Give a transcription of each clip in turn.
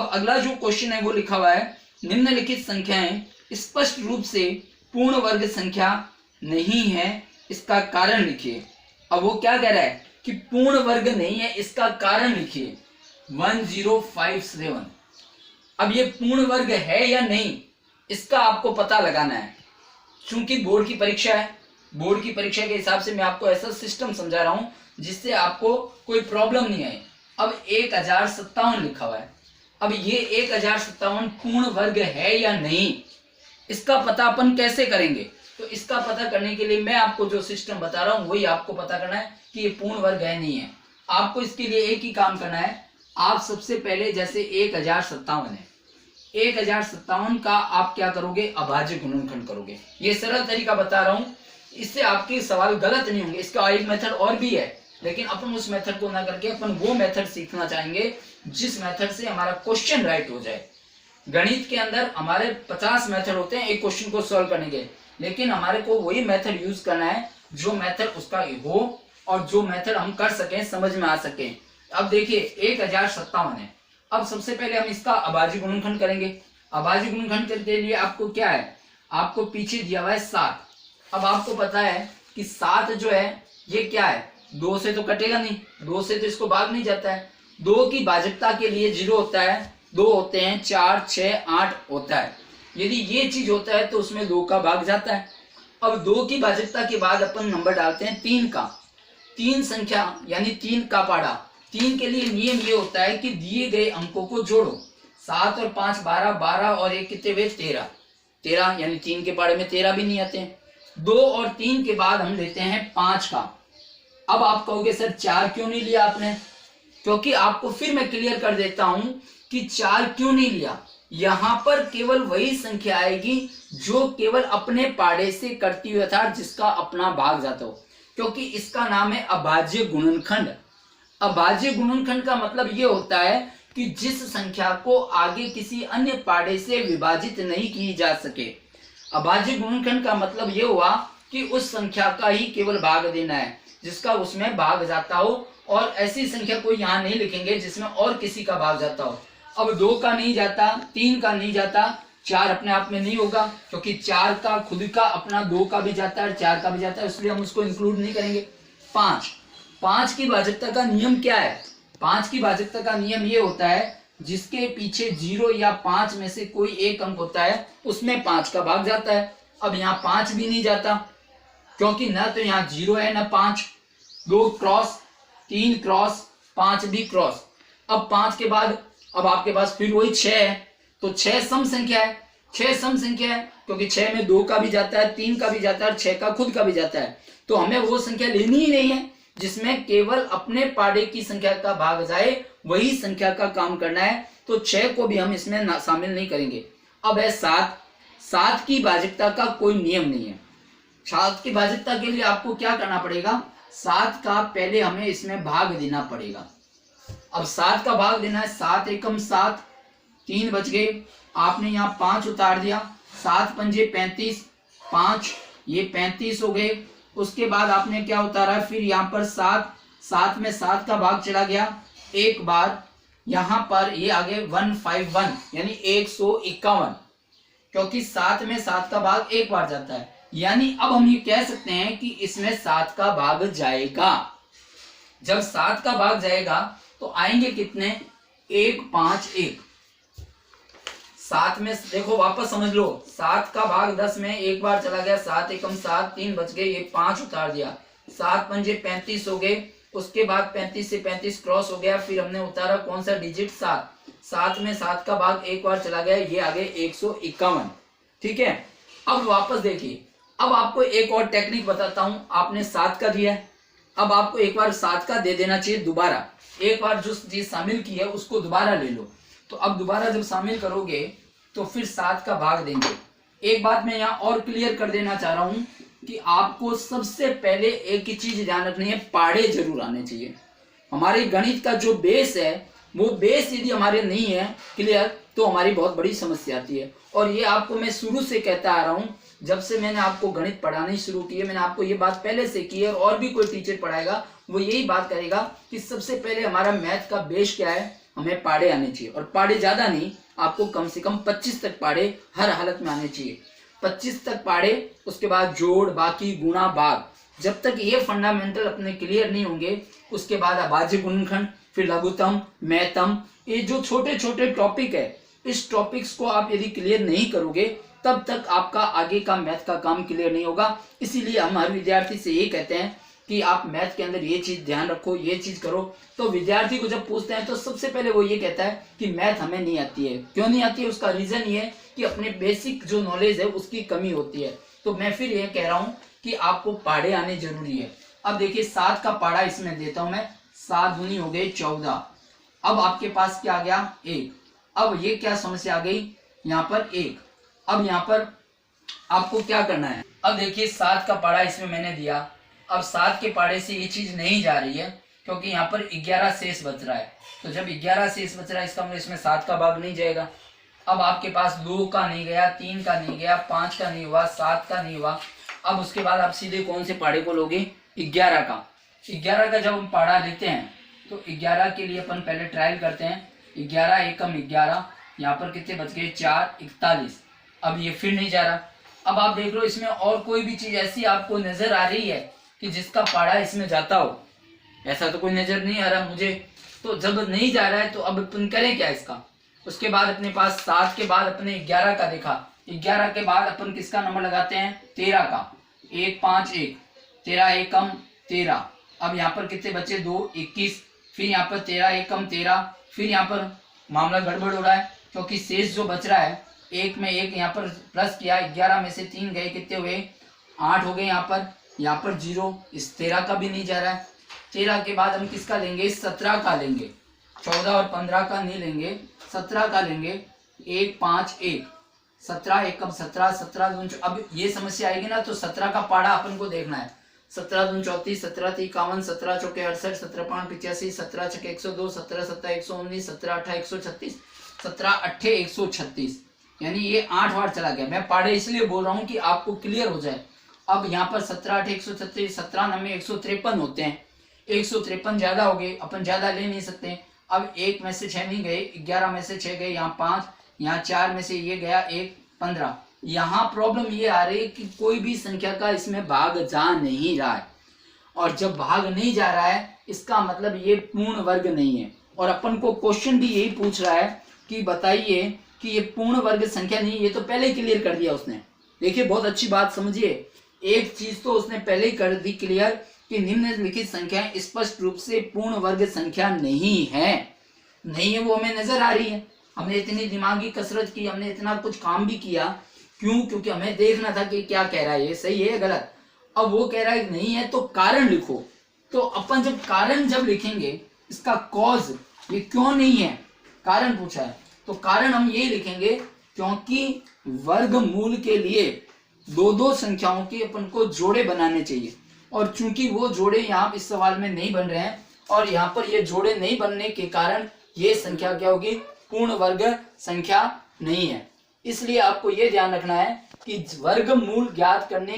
अब अगला जो क्वेश्चन है वो लिखा हुआ है, निम्नलिखित संख्याएं स्पष्ट रूप से पूर्ण वर्ग संख्या नहीं है, इसका कारण लिखिए। अब वो क्या कह रहा है कि पूर्ण वर्ग नहीं है, इसका कारण लिखिए। 1057। अब ये पूर्ण वर्ग है या नहीं, इसका आपको पता लगाना है। चूंकि बोर्ड की परीक्षा है, बोर्ड की परीक्षा के हिसाब से मैं आपको ऐसा सिस्टम समझा रहा हूं जिससे आपको कोई प्रॉब्लम नहीं आए। अब 1057 लिखा हुआ है। अब ये 1057 पूर्ण वर्ग है या नहीं, इसका पता अपन कैसे करेंगे? तो इसका पता करने के लिए मैं आपको जो सिस्टम बता रहा हूं वही आपको पता करना है कि ये पूर्ण वर्ग है नहीं है। आपको इसके लिए एक ही काम करना है। आप सबसे पहले जैसे 1057 है, 1057 का आप क्या करोगे? अभाज्य गुणनखंड करोगे। ये सरल तरीका बता रहा हूं, इससे आपके सवाल गलत नहीं होंगे। इसका एक मेथड और भी है, लेकिन अपन उस मेथड को ना करके अपन वो मेथड सीखना चाहेंगे जिस मेथड से हमारा क्वेश्चन राइट हो जाए। गणित के अंदर हमारे 50 मेथड होते हैं एक क्वेश्चन को सॉल्व करने के, लेकिन हमारे को वही मेथड यूज करना है जो मेथड उसका हो और जो मेथड हम कर सकें, समझ में आ सके। अब देखिए 1057 है। अब सबसे पहले हम इसका अभाज्य गुणनखंड करेंगे। अभाज्य गुणनखंड के लिए आपको क्या है, आपको पीछे दिया हुआ है 7। अब आपको पता है कि 7 जो है ये क्या है, 2 से तो कटेगा नहीं, 2 से तो इसको भाग नहीं जाता है। 2 की भाजकता के लिए 0 होता है, 2 होते हैं, 4, 6, 8 होता है। यदि ये चीज होता है तो उसमें 2 का भाग जाता है। अब 2 की भाजकता के बाद अपन नंबर डालते हैं 3 का। 3 संख्या यानी 3 का पाड़ा। 3 के लिए नियम ये होता है कि दिए गए अंकों को जोड़ो। 7 और 5 12, 12 और 1 कितने हुए? 13। 13 यानी 3 के पाड़े में 13 भी नहीं आते हैं। 2 और 3 के बाद हम लेते हैं 5 का। अब आप कहोगे सर 4 क्यों नहीं लिया आपने? क्योंकि आपको फिर मैं क्लियर कर देता हूं कि 4 क्यों नहीं लिया। यहां पर केवल वही संख्या आएगी जो केवल अपने पाड़े से करती हुई अर्थात जिसका अपना भाग जाता हो, क्योंकि इसका नाम है अभाज्य गुणनखंड। अभाज्य गुणनखंड का मतलब ये होता है कि जिस संख्या को आगे किसी अन्य पाड़े से विभाजित नहीं की जा सके। अभाज्य गुणनखंड का मतलब ये हुआ कि उस संख्या का ही केवल भाग देना है जिसका उसमें भाग जाता हो, और ऐसी संख्या कोई यहाँ नहीं लिखेंगे जिसमें और किसी का भाग जाता हो। अब 2 का नहीं जाता, 3 का नहीं जाता, 4 अपने आप में नहीं होगा क्योंकि 4 का खुद का अपना 2 का भी जाता है, 4 का भी जाता है, इसलिए हम उसको इंक्लूड नहीं करेंगे। 5 की भाजकता का नियम क्या है? 5 की भाजकता का नियम ये होता है जिसके पीछे 0 या 5 में से कोई एक अंक होता है उसमें 5 का भाग जाता है। अब यहाँ 5 भी नहीं जाता क्योंकि ना तो यहाँ 0 है ना 5। 2 क्रॉस, 3 क्रॉस, 5 भी क्रॉस। अब 5 के बाद अब आपके पास फिर वही 6 है, तो 6 सम संख्या है। 6 सम संख्या है क्योंकि 6 में 2 का भी जाता है, 3 का भी जाता है और 6 का खुद का भी जाता है। तो हमें वो संख्या लेनी ही नहीं है जिसमें केवल अपने पाड़े की संख्या का भाग जाए, वही संख्या का काम करना है। तो 6 को भी हम इसमें शामिल नहीं करेंगे। अब है 7 की भाजकता का कोई नियम नहीं है। 7 की भाजकता के लिए आपको क्या करना पड़ेगा? 7 का पहले हमें इसमें भाग देना पड़ेगा। अब 7 का भाग देना है, 7 एकम 7, 3 बच गए। आपने यहाँ 5 उतार दिया, 7 पंजे 35, 5 ये 35 हो गए। उसके बाद आपने क्या उतारा? फिर यहाँ पर 7 में 7 का भाग चला गया एक बार, यहाँ पर ये आ गए 151 यानी 151, क्योंकि 7 में 7 का भाग एक बार जाता है। यानी अब हम ये कह सकते हैं कि इसमें 7 का भाग जाएगा। जब 7 का भाग जाएगा तो आएंगे कितने? 1 5 1। 7 में देखो वापस समझ लो, 7 का भाग 10 में एक बार चला गया, 7 एकम 7, 3 बच गए, ये 5 उतार दिया, 7 पंजे 35 हो गए। उसके बाद 35 से 35 क्रॉस हो गया, फिर हमने उतारा कौन सा डिजिट? 7 में 7 का भाग एक बार चला गया, ये आ गए 151। ठीक है, अब वापस देखिए, अब आपको एक और टेक्निक बताता हूं। आपने 7 का दिया है, अब आपको एक बार 7 का दे देना चाहिए दोबारा। एक बार जो चीज शामिल की है उसको दोबारा ले लो। तो अब दोबारा जब शामिल करोगे तो फिर 7 का भाग देंगे। एक बात मैं यहाँ और क्लियर कर देना चाह रहा हूं कि आपको सबसे पहले एक ही चीज ध्यान रखनी है, पाड़े जरूर आने चाहिए। हमारे गणित का जो बेस है वो बेस यदि हमारे नहीं है क्लियर तो हमारी बहुत बड़ी समस्या आती है। और ये आपको मैं शुरू से कहता आ रहा हूँ, जब से मैंने आपको गणित पढ़ानी शुरू की है, मैंने आपको ये बात पहले से की है और भी कोई टीचर पढ़ाएगा वो यही बात करेगा कि सबसे पहले हमारा मैथ का बेस क्या है, हमें पाड़े आने चाहिए, और पाड़े ज्यादा नहीं, आपको कम से कम 25 तक पाड़े हर हालत में आने चाहिए। 25 तक पाड़े, उसके बाद जोड़, बाकी, गुणा, भाग, जब तक ये फंडामेंटल अपने क्लियर नहीं होंगे उसके बाद अभाज्य गुणनखंड, फिर लघुत्तम, महत्तम, ये जो छोटे छोटे टॉपिक है, इस टॉपिक्स को आप यदि क्लियर नहीं करोगे तब तक आपका आगे का मैथ का काम क्लियर नहीं होगा। इसीलिए हम हर विद्यार्थी से ये कहते हैं कि आप मैथ के अंदर ये चीज ध्यान रखो, ये चीज करो। तो विद्यार्थी को जब पूछते हैं तो सबसे पहले वो ये कहता है कि मैथ हमें नहीं आती है। क्यों नहीं आती है? उसका रीजन ये है कि अपने बेसिक जो नॉलेज है उसकी कमी होती है। तो मैं फिर ये कह रहा हूं कि आपको पाड़े आने जरूरी है। अब देखिए 7 का पाड़ा इसमें देता हूं मैं, 7 दूनी हो गई 14। अब आपके पास क्या आ गया? 1। अब ये क्या समस्या आ गई? यहाँ पर 1। अब यहाँ पर आपको क्या करना है? अब देखिए 7 का पाड़ा इसमें मैंने दिया। अब 7 के पाड़े से ये चीज नहीं जा रही है क्योंकि यहाँ पर 11 शेष बच रहा है। तो जब 11 शेष बच रहा है इसका मतलब इसमें 7 का भाग नहीं जाएगा। अब आपके पास 2 का नहीं गया, 3 का नहीं गया, 5 का नहीं हुआ, 7 का नहीं हुआ। अब उसके बाद आप सीधे कौन से पाड़े को लोगे? 11 का। 11 का जब हम पाड़ा लेते हैं तो 11 के लिए अपन पहले ट्रायल करते हैं। 11 एकम 11, यहाँ पर कितने बच गए? 4, 41। अब ये फिर नहीं जा रहा। अब आप देख लो इसमें और कोई भी चीज ऐसी आपको नजर आ रही है कि जिसका पाड़ा इसमें जाता हो? ऐसा तो कोई नजर नहीं आ रहा मुझे। तो जब नहीं जा रहा है तो अब अपन करें क्या इसका? उसके बाद अपने पास 7 के बाद अपने 11 का देखा, 11 के बाद अपन किसका नंबर लगाते हैं? 13 का। 1 5 1, 13 एकम 13। अब यहाँ पर कितने बचे? 2, 21। फिर यहाँ पर 13 एकम 13। फिर यहाँ पर मामला गड़बड़ हो रहा है क्योंकि शेष जो बच रहा है, 1 में 1 यहाँ पर प्लस किया, 11 में से 3 गए, कितने हुए? 8 हो गए। यहाँ पर 0, इस 13 का भी नहीं जा रहा है। 13 के बाद हम किसका लेंगे? 17 का लेंगे। 14 और 15 का नहीं लेंगे, 17 का लेंगे। 1 5 1, 17 एकम 17, 17 दून। अब ये समस्या आएगी ना तो 17 का पाड़ा अपन को देखना है। 17 दून 34, 17 3 51, 17 चौके 68, 17 5 85, 17 छके 102, 17 7 119, 17 8 136, 17 8 136, यानी ये 8 बार चला गया। मैं पाड़े इसलिए बोल रहा हूँ कि आपको क्लियर हो जाए। अब यहाँ पर 17 8 136, 17 9 153 होते हैं। 153 ज्यादा हो गए, अपन ज्यादा ले नहीं सकते। अब 1 में से 6 नहीं गए, 11 में से 6 गए, यहाँ 5, यहाँ 4 में से ये गया 1, 15। यहाँ प्रॉब्लम ये आ रही है कि कोई भी संख्या का इसमें भाग जा नहीं रहा है, और जब भाग नहीं जा रहा है इसका मतलब ये पूर्ण वर्ग नहीं है। और अपन को क्वेश्चन भी यही पूछ रहा है कि बताइए कि ये पूर्ण वर्ग संख्या नहीं। ये तो पहले ही क्लियर कर दिया उसने। देखिए बहुत अच्छी बात समझिए, एक चीज तो उसने पहले ही कर दी क्लियर कि निम्नलिखित संख्याएं स्पष्ट रूप से पूर्ण वर्ग संख्या नहीं है। नहीं है वो हमें नजर आ रही है। हमने इतनी दिमागी कसरत की, हमने इतना कुछ काम भी किया, क्यों? क्योंकि हमें देखना था कि क्या कह रहा है, ये सही है गलत। अब वो कह रहा है नहीं है तो कारण लिखो। तो अपन जब कारण जब लिखेंगे, इसका कॉज, ये क्यों नहीं है, कारण पूछा है, तो कारण हम यही लिखेंगे क्योंकि वर्गमूल के लिए 2-2 संख्याओं के अपन को जोड़े बनाने चाहिए, और चूंकि वो जोड़े यहाँ इस सवाल में नहीं बन रहे हैं, और यहाँ पर ये जोड़े नहीं बनने के कारण ये संख्या क्या होगी? पूर्ण वर्ग संख्या नहीं है। इसलिए आपको ये ध्यान रखना है कि वर्गमूल ज्ञात करने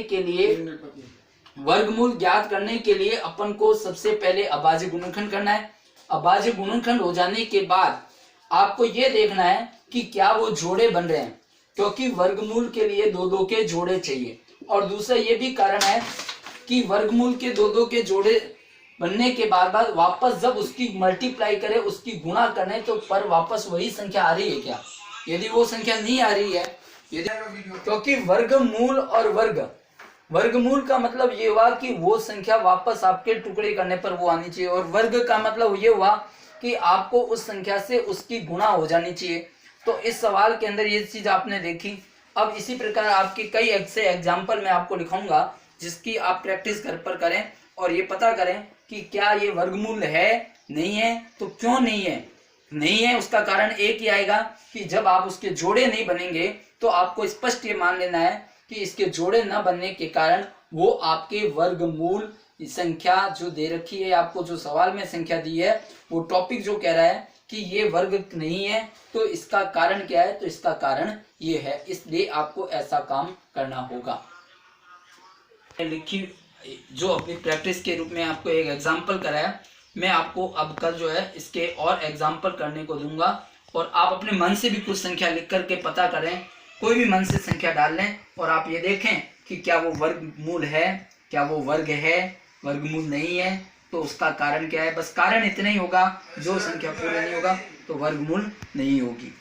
के लिए अपन को सबसे पहले अभाज्य गुणनखंड करना है। अभाज्य गुणनखंड हो जाने के बाद आपको ये देखना है कि क्या वो जोड़े बन रहे हैं, क्योंकि वर्गमूल के लिए 2-2 के जोड़े चाहिए। और दूसरा ये भी कारण है कि वर्गमूल के 2-2 के जोड़े बनने के बाद वापस जब उसकी मल्टीप्लाई करे, उसकी गुणा करने, तो पर वापस वही संख्या आ रही है क्या? यदि वो संख्या नहीं आ रही है, क्योंकि वर्गमूल और वर्गमूल का मतलब ये हुआ कि वो संख्या वापस आपके टुकड़े करने पर वो आनी चाहिए, और वर्ग का मतलब ये हुआ कि आपको उस संख्या से उसकी गुणा हो जानी चाहिए। तो इस सवाल के अंदर ये चीज आपने देखी। अब इसी प्रकार आपके कई ऐसे एग्जाम्पल मैं आपको लिखाऊंगा जिसकी आप प्रैक्टिस घर पर करें और ये पता करें कि क्या ये वर्गमूल है, नहीं है, तो क्यों नहीं है। नहीं है उसका कारण एक ही आएगा कि जब आप उसके जोड़े नहीं बनेंगे तो आपको स्पष्ट ये मान लेना है कि इसके जोड़े न बनने के कारण वो आपके वर्गमूल संख्या जो दे रखी है, आपको जो सवाल में संख्या दी है, वो टॉपिक जो कह रहा है कि ये वर्ग नहीं है, तो इसका कारण क्या है? तो इसका कारण ये है, इसलिए आपको ऐसा काम करना होगा। लिखी जो अपनी प्रैक्टिस के रूप में आपको एक एग्जाम्पल कराया, मैं आपको अब कल जो है इसके और एग्जाम्पल करने को दूंगा, और आप अपने मन से भी कुछ संख्या लिख करके पता करें, कोई भी मन से संख्या डाल लें और आप ये देखें कि क्या वो वर्गमूल है, क्या वो वर्ग है, वर्गमूल नहीं है तो उसका कारण क्या है। बस कारण इतना ही होगा, जो संख्या पूर्ण नहीं होगा तो वर्गमूल नहीं होगी।